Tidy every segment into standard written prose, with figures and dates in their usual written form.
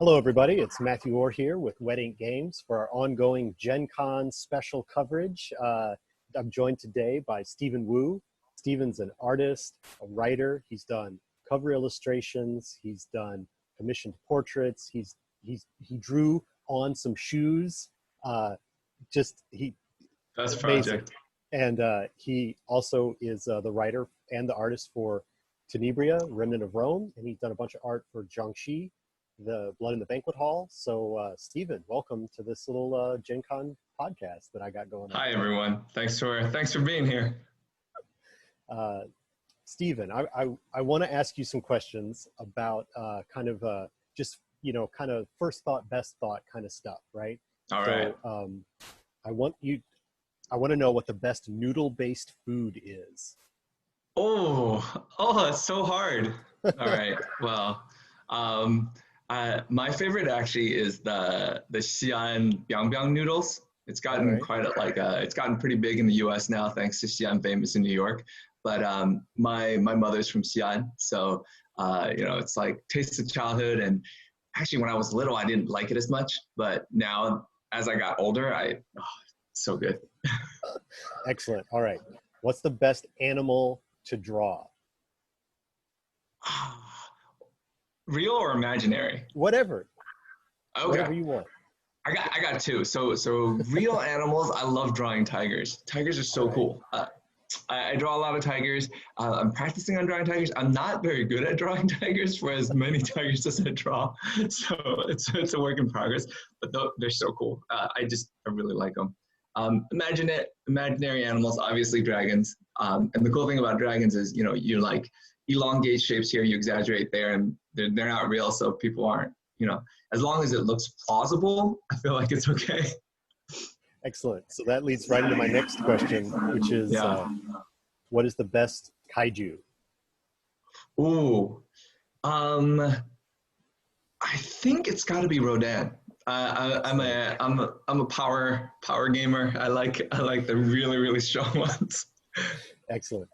Hello, everybody. It's Matthew Orr here with Wet Ink Games for our ongoing GenCon special coverage. I'm joined today by Stephen Wu. Stephen's an artist, a writer. He's done cover illustrations. He's done commissioned portraits. He drew on some shoes. He Best amazing. project. And he also is the writer and the artist for Tenebria, Remnant of Rome, and he's done a bunch of art for Jiangshi, the Blood in the Banquet Hall. So, Stephen, welcome to this little Gen Con podcast that I got going on. Hi, everyone. Thanks for being here. Stephen, I want to ask you some questions about kind of first thought, best thought kind of stuff, right? All right. I want to know what the best noodle-based food is. Oh, it's so hard. All right. Well, my favorite actually is the Xi'an biang noodles. It's gotten it's gotten pretty big in the U.S. now, thanks to Xi'an Famous in New York. But my mother's from Xi'an, so it's like taste of childhood. And actually, when I was little, I didn't like it as much, but now as I got older, it's so good. Excellent. All right. What's the best animal to draw? Real or imaginary? Whatever. Okay. Whatever you want. I got two. So real animals. I love drawing tigers. Tigers are so cool. I draw a lot of tigers. I'm practicing on drawing tigers. I'm not very good at drawing tigers for as many tigers as I draw. So it's a work in progress. But they're so cool. I really like them. Imaginary animals, obviously dragons. And the cool thing about dragons is, you like elongate shapes here, you exaggerate there, and they're not real, so people aren't, as long as it looks plausible, I feel like it's okay. Excellent. So that leads right into my next question, which is, what is the best kaiju? Ooh, I think it's got to be Rodan. I'm a power gamer. I like the really, really strong ones. Excellent.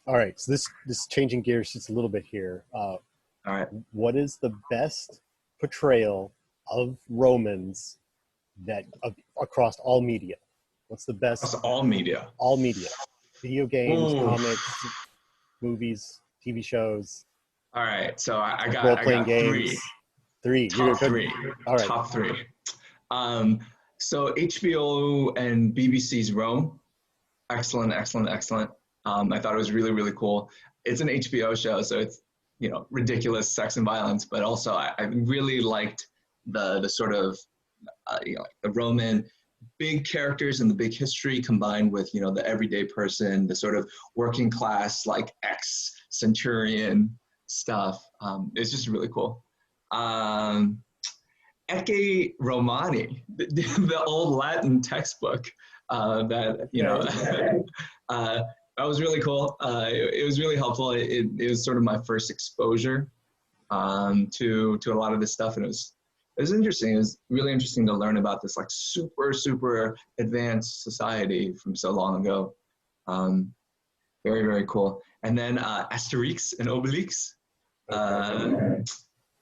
All right, so this is changing gears just a little bit here. All right. What is the best portrayal of Romans across all media? What's the best? Across all media. All media. Video games, Ooh. comics, movies, TV shows. All right, so I got role-playing games. Three. Top three. All right. Top three. So HBO and BBC's Rome. Excellent. I thought it was really, really cool. It's an HBO show, so it's, ridiculous sex and violence, but also I really liked the sort of, the Roman big characters and the big history combined with, the everyday person, the sort of working class, like ex-centurion stuff. It's just really cool. Ecce Romani, the old Latin textbook that was really cool. It was really helpful. It was sort of my first exposure to a lot of this stuff, and it was interesting. It was really interesting to learn about this like super, super advanced society from so long ago. Very, very cool. And then Asterix and Obelix.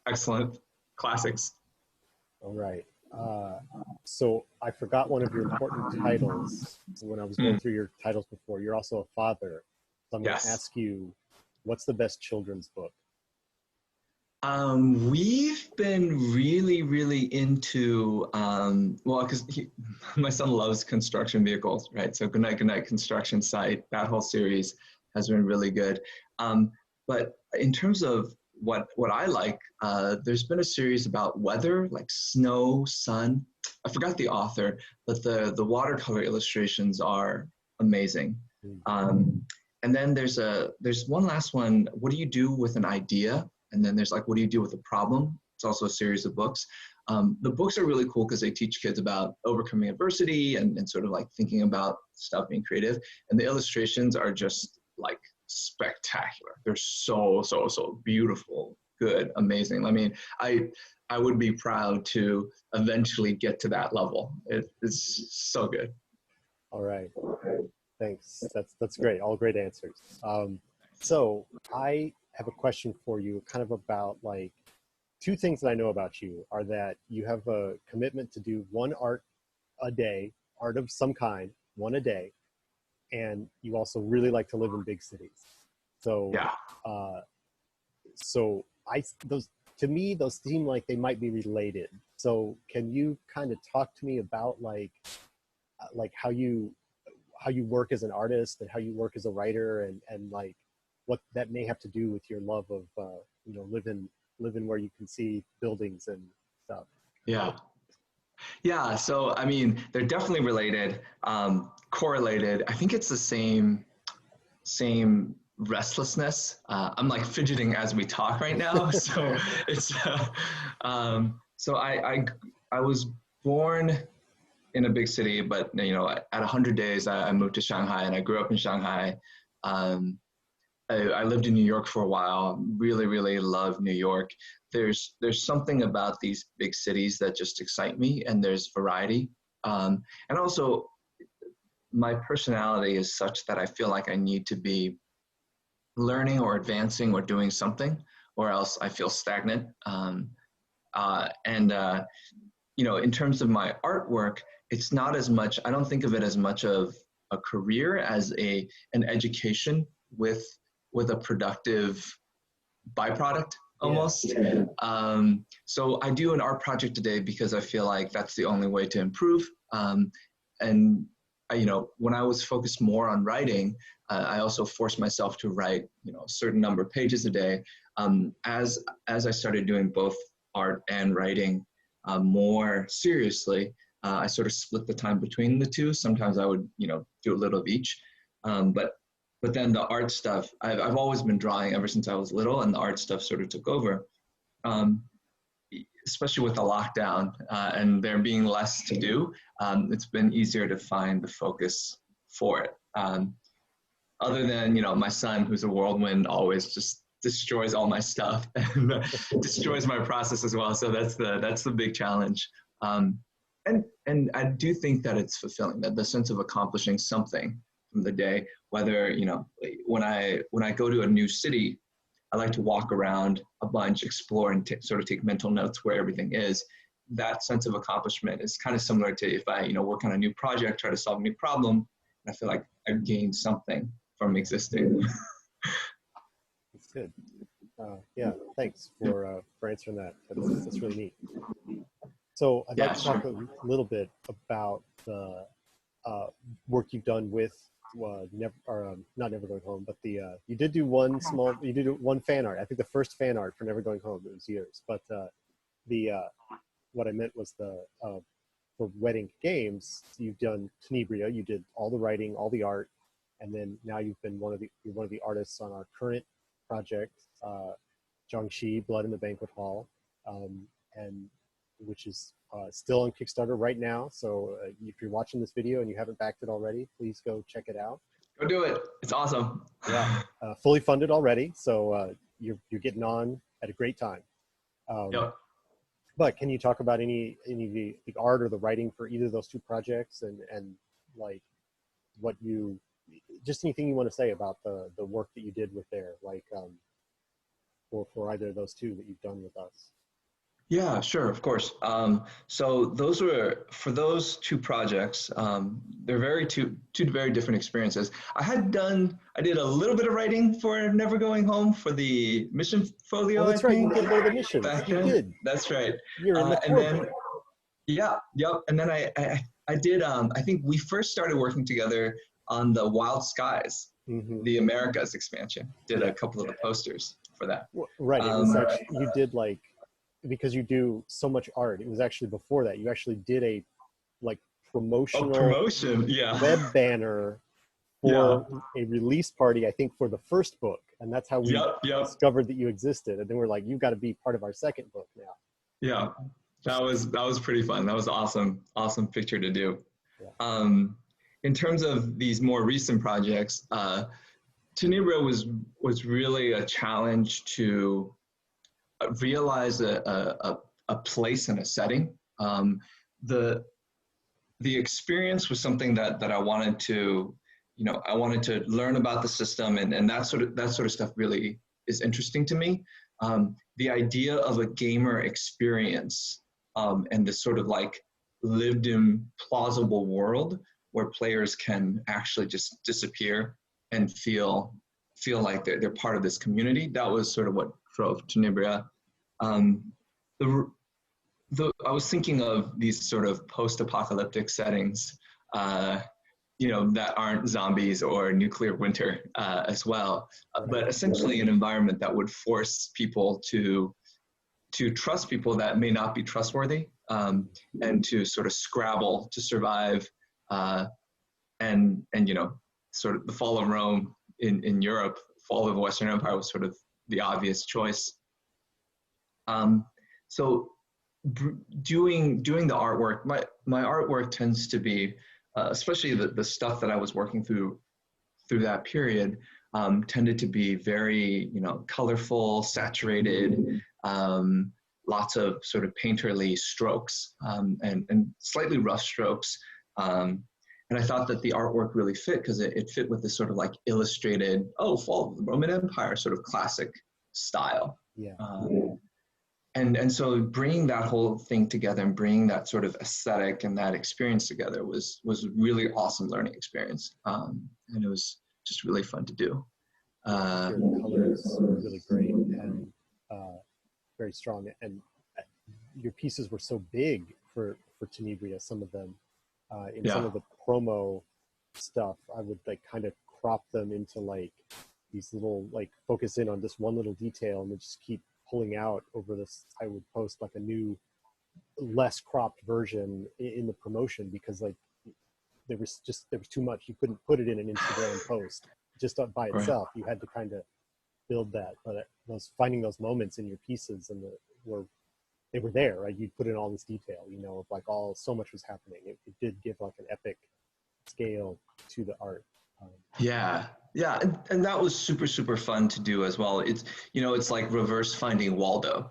Excellent. Classics. All right. So I forgot one of your important titles when I was going through your titles before. You're also a father. So I'm going to ask you, what's the best children's book? We've been really, really into, because my son loves construction vehicles, right? So Goodnight Construction Site, that whole series has been really good. But in terms of what I like, there's been a series about weather, like snow, sun. I forgot the author, but the watercolor illustrations are amazing. And then there's one last one. What do you do with an idea? And then there's like, what do you do with a problem? It's also a series of books. The books are really cool because they teach kids about overcoming adversity and sort of like thinking about stuff, being creative. And the illustrations are just like spectacular. They're so beautiful, good, amazing. I mean, I would be proud to eventually get to that level. It's so good. All right. Thanks. That's great. All great answers. So I have a question for you kind of about like two things that I know about you are that you have a commitment to do one art a day, art of some kind, one a day, and you also really like to live in big cities. So, Yeah. uh, so I those to me those seem like they might be related. So, can you kind of talk to me about like how you work as an artist and how you work as a writer and like what that may have to do with your love of living where you can see buildings and stuff. Yeah. Yeah. So, I mean, they're definitely related, correlated. I think it's the same restlessness. I'm like fidgeting as we talk right now. So it's, so I was born in a big city, but at 100 days, I moved to Shanghai and I grew up in Shanghai. Um, I lived in New York for a while. Really, really love New York. There's something about these big cities that just excite me, and there's variety. And also, my personality is such that I feel like I need to be learning or advancing or doing something, or else I feel stagnant. And in terms of my artwork, it's not as much. I don't think of it as much of a career as an education with a productive byproduct almost. Yeah. So I do an art project today because I feel like that's the only way to improve. And when I was focused more on writing, I also forced myself to write, a certain number of pages a day. As I started doing both art and writing more seriously, I sort of split the time between the two. Sometimes I would, do a little of each. But then the art stuff, I've always been drawing ever since I was little, and the art stuff sort of took over, especially with the lockdown and there being less to do. It's been easier to find the focus for it. Other than, my son, who's a whirlwind, always just destroys all my stuff and destroys my process as well. So that's the big challenge. And I do think that it's fulfilling, that the sense of accomplishing something from the day, whether, when I go to a new city, I like to walk around a bunch, explore, and sort of take mental notes where everything is. That sense of accomplishment is kind of similar to if I, work on a new project, try to solve a new problem, and I feel like I've gained something from existing. That's good. Yeah, thanks for answering that. That's really neat. So I'd like to talk a little bit about the work you've done with not Never Going Home, but you did do one fan art. I think the first fan art for Never Going Home. It was yours, but what I meant was for Wedding Games, you've done Tenebria. You did all the writing, all the art, and then now you're one of the artists on our current project, Jiangshi, Blood in the Banquet Hall, and which is still on Kickstarter right now. So if you're watching this video and you haven't backed it already, please go check it out. Go do it. It's awesome. Yeah, fully funded already. So you're getting on at a great time. Yep. But can you talk about any of the art or the writing for either of those two projects and like just anything you want to say about the work that you did with there, like for either of those two that you've done with us? Yeah, sure, of course. So for those two projects, they're two very different experiences. I did a little bit of writing for Never Going Home for the mission folio. Oh, that's right. You did one of the missions. You did. That's right. You're in the and then, yeah, yep. And then I did. I think we first started working together on the Wild Skies, the Americas expansion. Did a couple of the posters for that. Right. It was actually, you did because you do so much art, it was actually before that. You actually did a promotion, yeah, web banner for a release party, I think, for the first book, and that's how we discovered that you existed. And then we're like, you've got to be part of our second book now. Yeah, that was pretty fun. That was awesome picture to do. Yeah. In terms of these more recent projects, Tenebria was really a challenge to realize a place and a setting. The experience was something that I wanted to, I wanted to learn about the system, and that sort of stuff really is interesting to me. the idea of a gamer experience and this sort of like lived in plausible world where players can actually just disappear and feel like they're part of this community. That was sort of what drove Tenebria. I was thinking of these sort of post-apocalyptic settings, that aren't zombies or nuclear winter as well, but essentially an environment that would force people to trust people that may not be trustworthy, and to sort of scrabble to survive, and sort of the fall of Rome in Europe, fall of the Western Empire was sort of the obvious choice. So doing the artwork, my artwork tends to be, especially the stuff that I was working through that period, tended to be very, colorful, saturated, lots of sort of painterly strokes, and slightly rough strokes. And I thought that the artwork really fit because it fit with this sort of like illustrated, fall of the Roman Empire sort of classic style. Yeah. And so bringing that whole thing together and bringing that sort of aesthetic and that experience together was really awesome learning experience. And it was just really fun to do. Your colors were really great and very strong. And your pieces were so big for Tenebria, some of them. In some of the promo stuff, I would like kind of crop them into like these little, like focus in on this one little detail and then just keep pulling out over this. I would post like a new, less cropped version in the promotion because like there was too much. You couldn't put it in an Instagram post just by itself. You had to kind of build that. But finding those moments in your pieces and they were there, right? You'd put in all this detail, of like so much was happening. It did give like an epic scale to the art. Yeah, and that was super, super fun to do as well. It's, it's like reverse Finding Waldo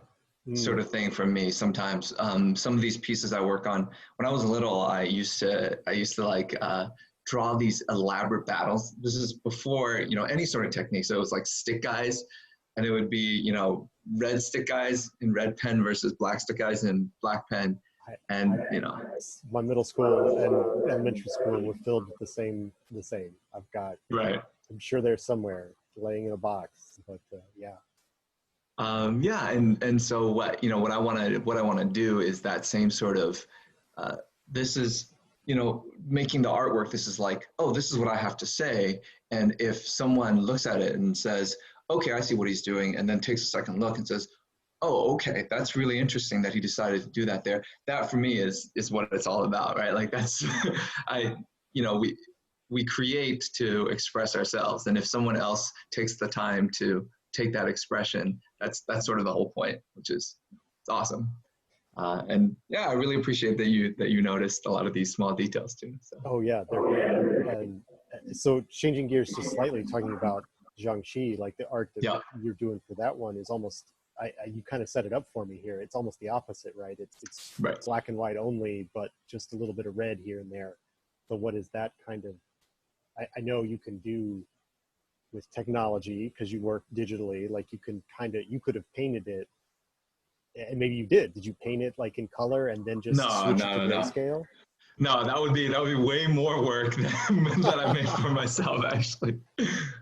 sort of thing for me sometimes. Some of these pieces I work on, when I was little, I used to like draw these elaborate battles. This is before, any sort of technique. So it was like stick guys, and it would be, red stick guys in red pen versus black stick guys in black pen. And my middle school and elementary school were filled with the same. I've got, I'm sure they're somewhere laying in a box, but yeah. And so what I want to do is that same sort of, this is, making the artwork. This is like, this is what I have to say. And if someone looks at it and says, okay, I see what he's doing, and then takes a second look and says, okay, that's really interesting that he decided to do that there. That for me is what it's all about, right? Like that's, we create to express ourselves. And if someone else takes the time to take that expression, that's sort of the whole point, which is, it's awesome. And yeah, I really appreciate that you noticed a lot of these small details too. So. Oh yeah, they're great. And so changing gears just slightly, talking about Jiangshi, like the art that you're doing for that one is almost, you kind of set it up for me here. It's almost the opposite, right? It's black and white only, but just a little bit of red here and there. So what is that kind of, I know you can do with technology because you work digitally, like you could have painted it, and maybe you did. Did you paint it like in color and then just switch it to grayscale? No, that would be way more work than I made for myself, actually.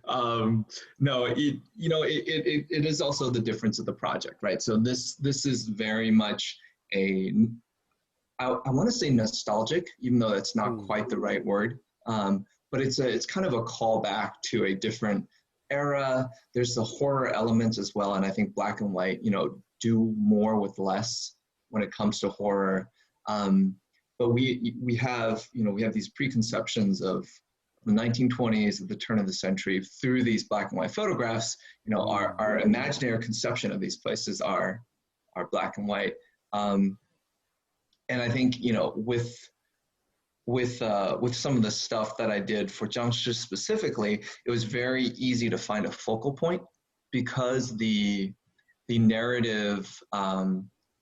No, it is also the difference of the project, right? So this is very much I want to say nostalgic, even though that's not quite the right word. But it's kind of a callback to a different era. There's the horror elements as well, and I think black and white, do more with less when it comes to horror. But we have these preconceptions of the 1920s, at the turn of the century, through these black and white photographs. Our imaginary conception of these places are black and white. And I think with some of the stuff that I did for Jiangshi specifically, it was very easy to find a focal point because the narrative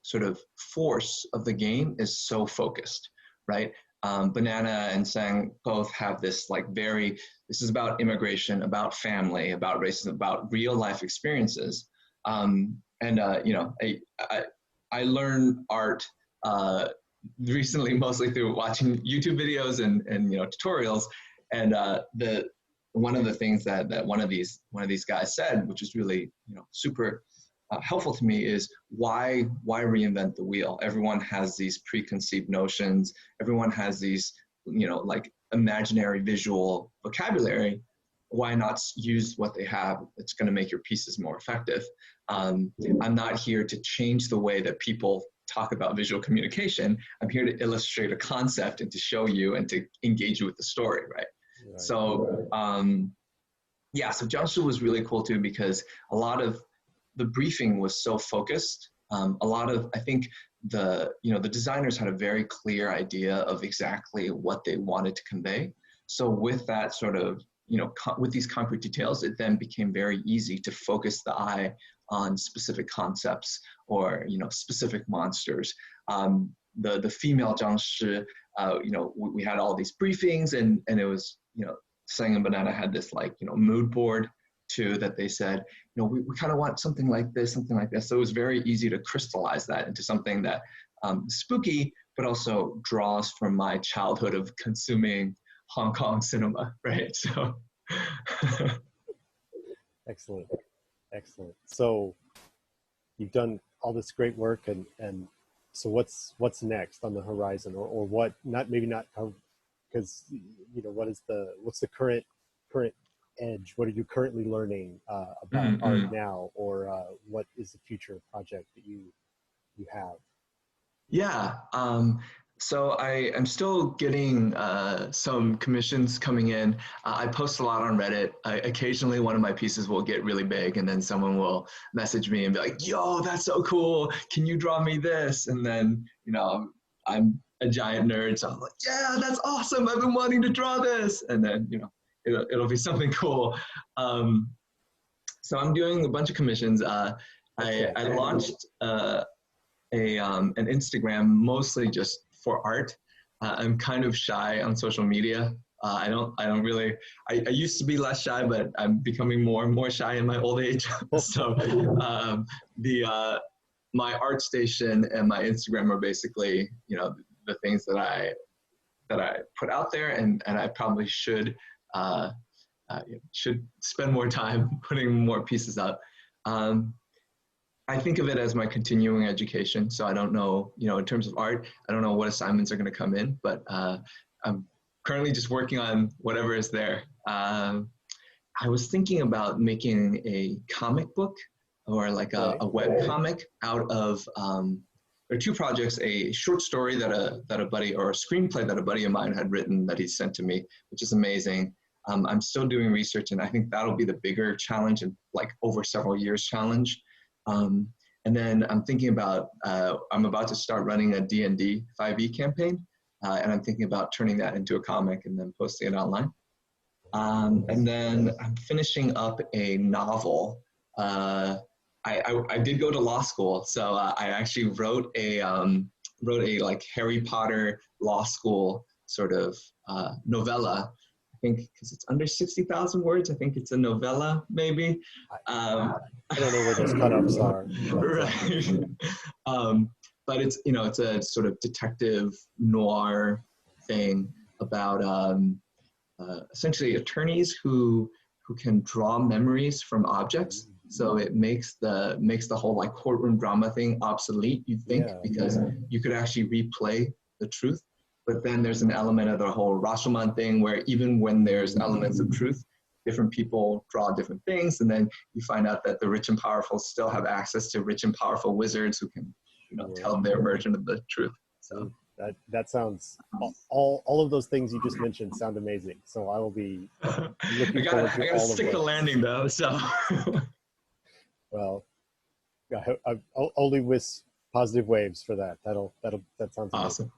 sort of force of the game is so focused, right? Banana and Sang both have this this is about immigration, about family, about racism, about real life experiences. And I learned art recently mostly through watching YouTube videos and tutorials. And the one of the things that one of these guys said, which is really super helpful to me, is why reinvent the wheel? Everyone has these preconceived notions. Everyone has these like imaginary visual vocabulary. Why not use what they have? It's going to make your pieces more effective. I'm not here to change the way that people talk about visual communication. I'm here to illustrate a concept and to show you and to engage you with the story, right? So so Jiangshi was really cool too, because a lot of the briefing was so focused. A lot of, I think the designers had a very clear idea of exactly what they wanted to convey. So with that sort of, with these concrete details, it then became very easy to focus the eye on specific concepts or, specific monsters. The female Jiangshi, we had all these briefings, and it was, Sang and Banana had this mood board too, that they said, we kind of want something like this, something like this. So it was very easy to crystallize that into something that spooky, but also draws from my childhood of consuming Hong Kong cinema, right? So. Excellent. So you've done all this great work, and so what's next on the horizon, or what? Because what's the current edge? What are you currently learning about art now, or what is the future project that you have? Yeah. So I am still getting some commissions coming in. I post a lot on Reddit. Occasionally one of my pieces will get really big, and then someone will message me and be like, yo, that's so cool. Can you draw me this? And then, I'm a giant nerd. So I'm like, yeah, that's awesome. I've been wanting to draw this. And then, it'll be something cool. So I'm doing a bunch of commissions. I launched an Instagram mostly just for art. I'm kind of shy on social media. I used to be less shy, but I'm becoming more and more shy in my old age. So my art station and my Instagram are basically, the things that I put out there, and I probably should spend more time putting more pieces up. I think of it as my continuing education. So I don't know, in terms of art, I don't know what assignments are going to come in, but I'm currently just working on whatever is there. I was thinking about making a comic book, or like a web comic out of, there are two projects: a short story that a buddy, or a screenplay that a buddy of mine had written that he sent to me, which is amazing. I'm still doing research, and I think that'll be the bigger challenge, and like over several years challenge. And then I'm thinking about, I'm about to start running a D&D 5e campaign, and I'm thinking about turning that into a comic and then posting it online. And then I'm finishing up a novel. I did go to law school, so I actually wrote a like Harry Potter law school sort of novella. I think because it's under 60,000 words, I think it's a novella, maybe. I don't know where those cutoffs are. Right. But it's, it's a sort of detective noir thing about essentially attorneys who can draw memories from objects. So it makes the whole like courtroom drama thing obsolete, you think, because you could actually replay the truth. But then there's an element of the whole Rashomon thing where even when there's elements of truth, different people draw different things, and then you find out that the rich and powerful still have access to rich and powerful wizards who can, tell their version of the truth. So that sounds, all of those things you just mentioned sound amazing. So I will be looking forward to all of those. I gotta stick the landing though. So well, I'll only wish positive waves for that. That sounds awesome. Amazing.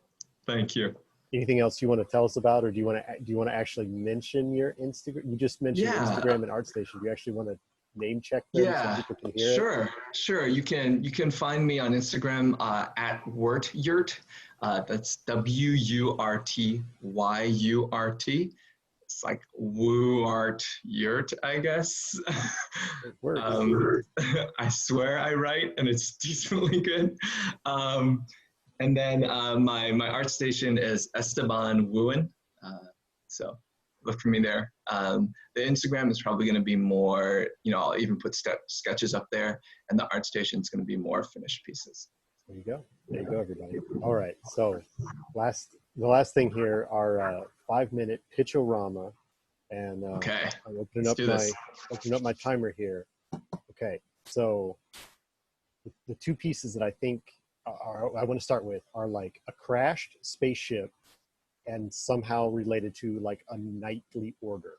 Thank you. Anything else you want to tell us about, or do you want to actually mention your Instagram? You just mentioned Instagram and ArtStation. Do you actually want to name check them so people can hear Sure. You can find me on Instagram at Wurtyurt. That's WURTYURT. it's like Woo Art Yurt, I guess. It works. I swear I write, and it's decently good. And then my art station is Esteban Wooen. So look for me there. The Instagram is probably going to be more, I'll even put sketches up there, and the art station is going to be more finished pieces. There you go. There you go, everybody. All right. So the last thing here are 5-minute pitch-o-rama. And okay. I'm opening up my timer here. Okay. So the two pieces that I think I want to start with are like a crashed spaceship and somehow related to like a knightly order.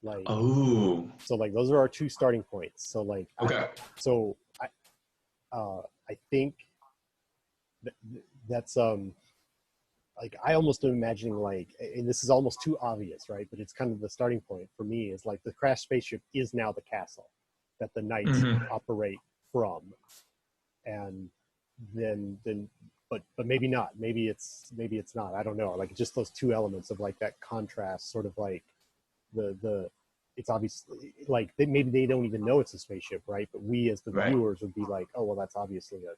Like, oh, so like those are our two starting points. So like, okay. I think that's like I almost am imagining like, and this is almost too obvious, right? But it's kind of the starting point for me is like the crashed spaceship is now the castle that the knights operate from, and then but maybe not. Maybe it's not. I don't know. Like just those two elements of like that contrast, sort of like the it's obviously like maybe they don't even know it's a spaceship, right? But we as the viewers would be like, oh well, that's obviously a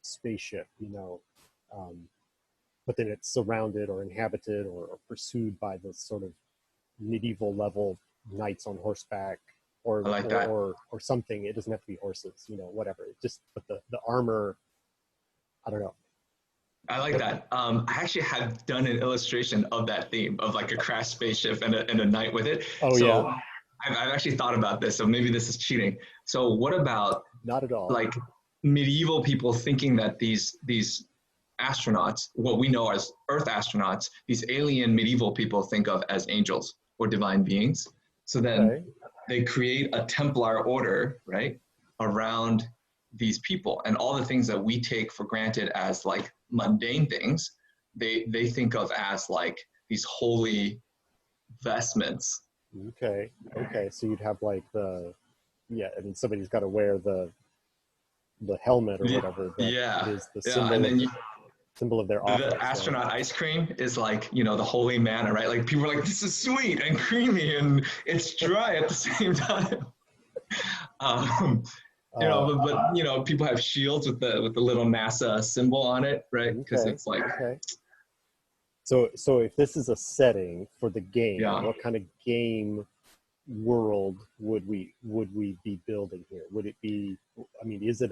spaceship, but then it's surrounded or inhabited or pursued by this sort of medieval level knights on horseback or I like or something. It doesn't have to be horses, whatever. Just but the armor, I don't know. I like that. I actually have done an illustration of that theme of like a crashed spaceship and a knight with it. Oh, so yeah? I've actually thought about this. So maybe this is cheating. So what about Not at all. like medieval people thinking that these astronauts, what we know as Earth astronauts, these alien medieval people think of as angels or divine beings. So then they create a Templar order, right, around these people, and all the things that we take for granted as like mundane things, they think of as like these holy vestments. Okay. So you'd have like somebody's got to wear the helmet or whatever. Yeah. Is the symbol. And then symbol of their office. The astronaut ice cream is like, the holy manna, right? Like people are like, this is sweet and creamy and it's dry at the same time. But people have shields with the little NASA symbol on it, right? Because it's like. Okay. So if this is a setting for the game, what kind of game world would we be building here? Would it be? I mean, is it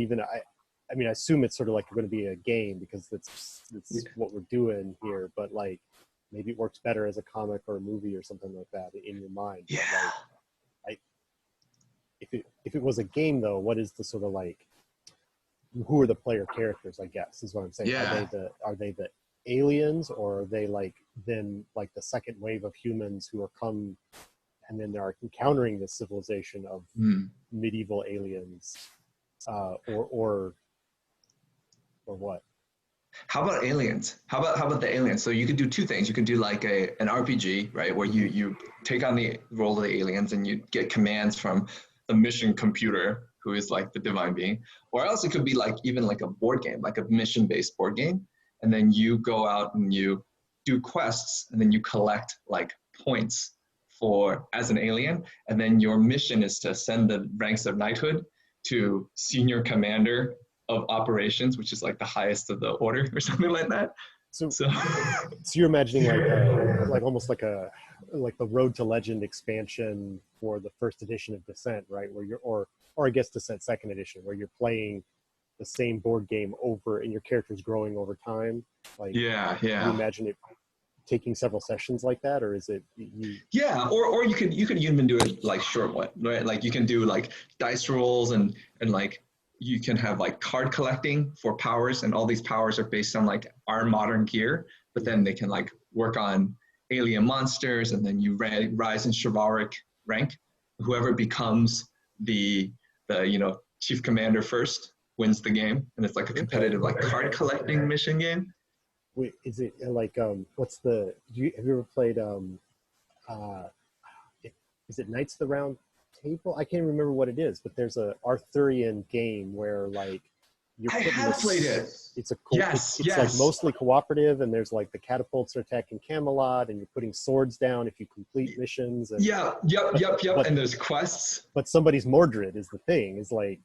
even? I assume it's sort of like going to be a game because that's what we're doing here. But like, maybe it works better as a comic or a movie or something like that in your mind. Yeah. Like, if it was a game though, what is the sort of like? Who are the player characters? I guess is what I'm saying. Yeah. Are they the aliens, or are they like the second wave of humans who are come and then they are encountering this civilization of medieval aliens, or what? How about aliens? How about the aliens? So you could do two things. You could do like an RPG, right, where you take on the role of the aliens and you get commands from the mission computer, who is like the divine being, or else it could be like even like a board game, like a mission-based board game, and then you go out and you do quests, and then you collect like points as an alien, and then your mission is to ascend the ranks of knighthood to senior commander of operations, which is like the highest of the order or something like that. So you're imagining like almost like the Road to Legend expansion for the first edition of Descent, right? Where you're or I guess Descent second edition, where you're playing the same board game over and your character's growing over time. Like, yeah. Do you imagine it taking several sessions like that, or is it? Yeah, or you could even do it like short one, right? Like you can do like dice rolls and like you can have like card collecting for powers, and all these powers are based on like our modern gear, but then they can like work on alien monsters, and then you rise in chivalric rank. Whoever becomes the chief commander first wins the game, and it's like a competitive like card collecting mission game. Wait, is it like what's the? Have you ever played is it Knights of the Round Table? I can't remember what it is, but there's a Arthurian game where like you're I putting have played it. it's a Yes, it's like yes. mostly cooperative, and there's like the catapults are attacking Camelot, and you're putting swords down if you complete missions. And Yeah, yep, but, yep, yep. but And there's quests. but somebody's Mordred is the thing. Is like,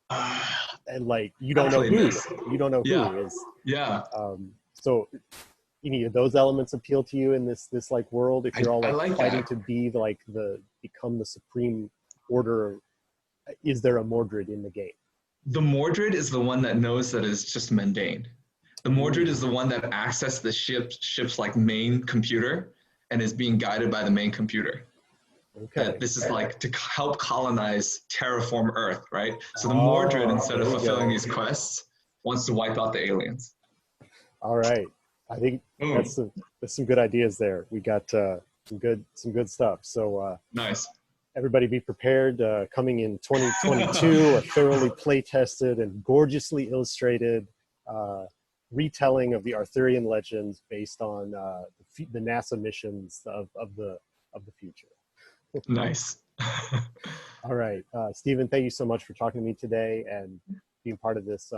Ah, and like you I don't know played who. this. You don't know Yeah, who is. yeah. So any of those elements appeal to you in this like world? If you're all I like like fighting that. to be like become the supreme order, is there a Mordred in the game? The Mordred is the one that knows that it's just mundane. The Mordred Ooh, is the one that accesses the ship's like main computer and is being guided by the main computer. That okay. this is like to help colonize, terraform Earth, right? So the Mordred, Oh, instead there of you fulfilling go. these quests, wants to wipe out the aliens. All right. I think Boom. that's some good ideas there. We got some good stuff. So Nice. everybody be prepared. Coming in 2022, a thoroughly play tested and gorgeously illustrated retelling of the Arthurian legends based on the NASA missions of the future. Nice. All right, Stephen, thank you so much for talking to me today and being part of this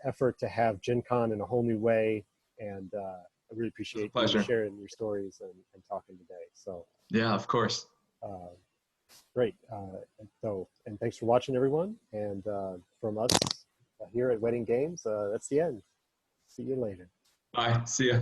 effort to have Gen Con in a whole new way. And I really It's a appreciate you pleasure. sharing your stories and talking today. So Yeah, of course. uh, great. And thanks for watching, everyone. And from us here at Wedding Games, that's the end. See you later. Bye. See ya.